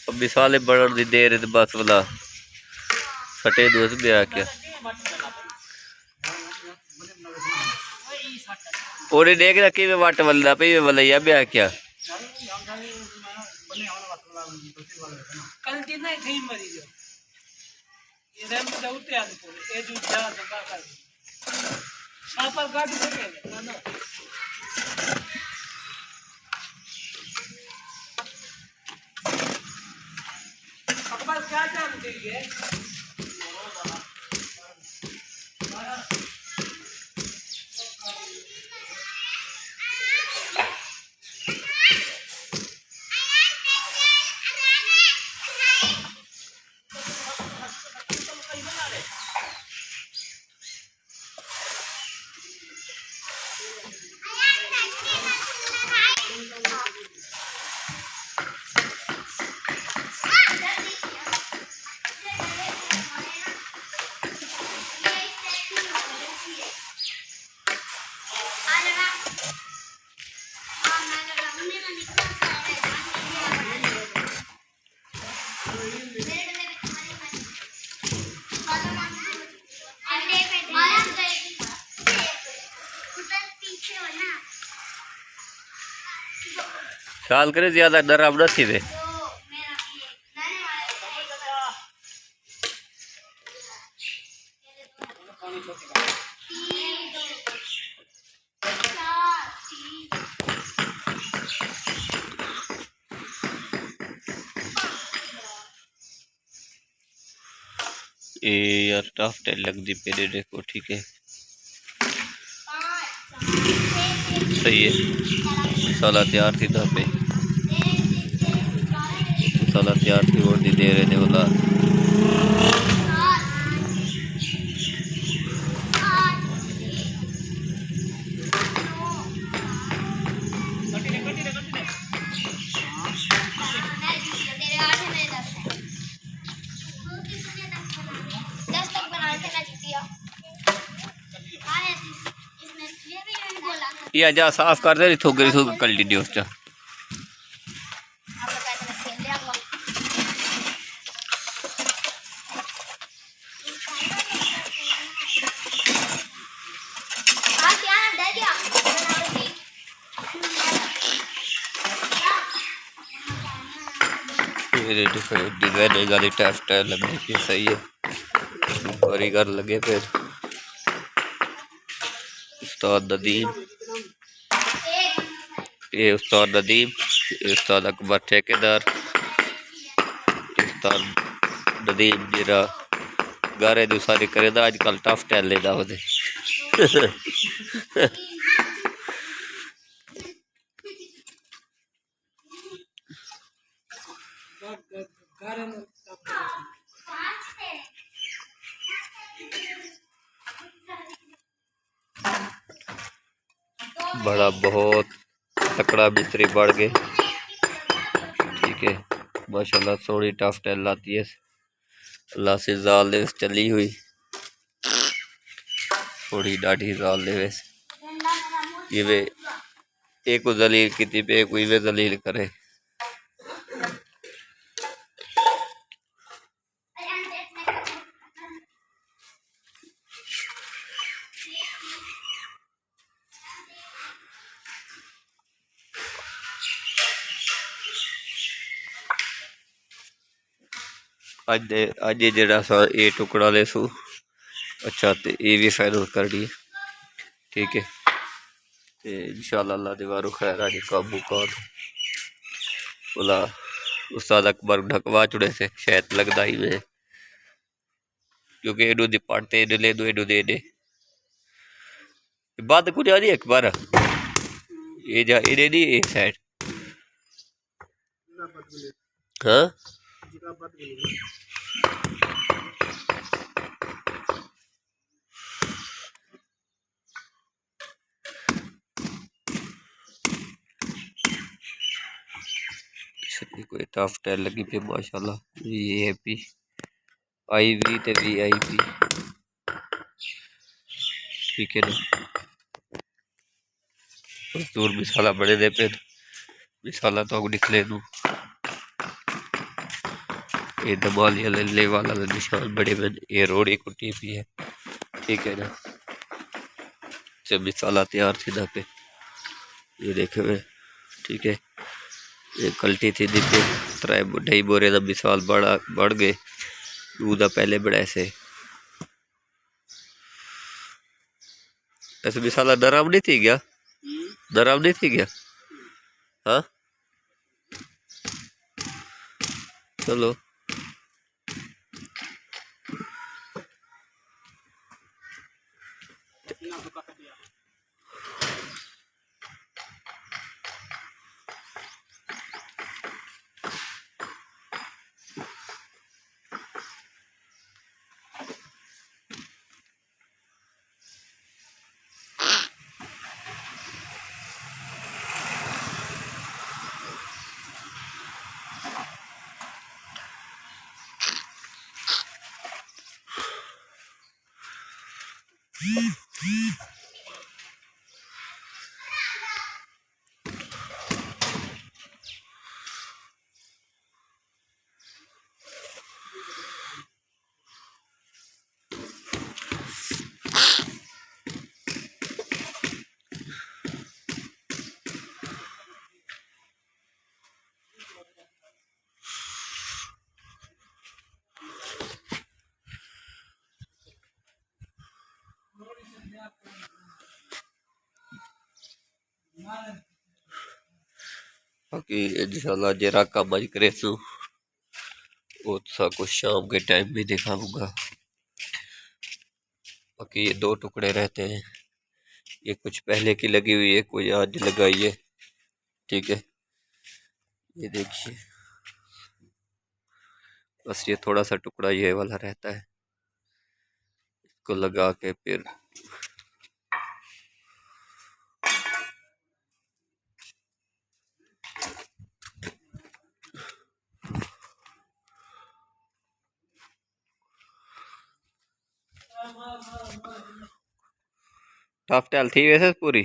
अभी साले बढ़न दी देर बस वाला फटे दोस्त ब्याह क्या और देख रखी वे वाट वल्ला पे वे वलैया ब्याह क्या कल दिन नहीं थी मरी जो ये रैम पे उठे आने को ये जो जा जगह कर सापर गाड़ी से के ना अकबर क्या जानते हैं साल करे ज्यादा डरावना थी वे यार टफ टेल लग दी पे देखो ठीक है सही है साला तैयार थी था पे साला तैयार थी और दी दे रहे थे बोला ये जा साफ कर दे थोकरी थोक कर ली उसका डिजाइन टेस्ट लगने की सही है कारीगर लगे फिर उस्ताद नदीम ये उस्ताद नदीम उस्ताद अकबर ठेकेदार उस्ताद नदीम जरा गारे दी सारी करेदा आजकल टफ टैल लेदा ओदे बड़ा बहुत तकड़ा मिस्त्री बढ़ गए ठीक है माशाल्लाह थोड़ी टफ टैल आती है अल्लाह से जाल दे चली हुई थोड़ी डाढ़ी जाल दे ये वे एक को जलील की पे कोई वे जलील करे अज जरा सा ये टुकड़ा ले सू अच्छा तो ये भी फाइनल कर दी ठीक है तो इंशाल्लाह अल्लाह दीवारों खैर आज काबू कर बोला उस्ताद अकबर ढकवा चुड़े से शायद लगता ही वे क्योंकि एडू दी पढ़ते एडू ले दो एडू दे दे बात कुछ आ रही अकबर ये जा ये दी एक साइड हाँ टफ टाइल लगी पे माशाल्लाह VIP IV ते VIP ठीक है ना। दूर मिसाला बड़े दे पे मिसाला तो निकले नू ये दमाली ले वाला निशान बड़े में ये रोड़ी कुटी भी है ठीक है ना। जब मिसाला तैयार थी ना पे ये देखे हुए ठीक है। ये कल्टी थी दी पे 3 बोरे का मिसाल बढ़ गए दूधा पहले बड़ा से ऐसे मिसाला नरम नहीं थी गया नरम नहीं थी गया। हाँ चलो बाकी इंशाल्लाह जरा काम अज करे सू वो कुछ शाम के टाइम भी दिखाऊंगा। बाकी ये 2 टुकड़े रहते हैं ये कुछ पहले की लगी हुई है कोई आज लगाई है ठीक है। ये देखिए बस ये थोड़ा सा टुकड़ा ये वाला रहता है इसको लगा के फिर टफ टाइल थी वैसे पूरी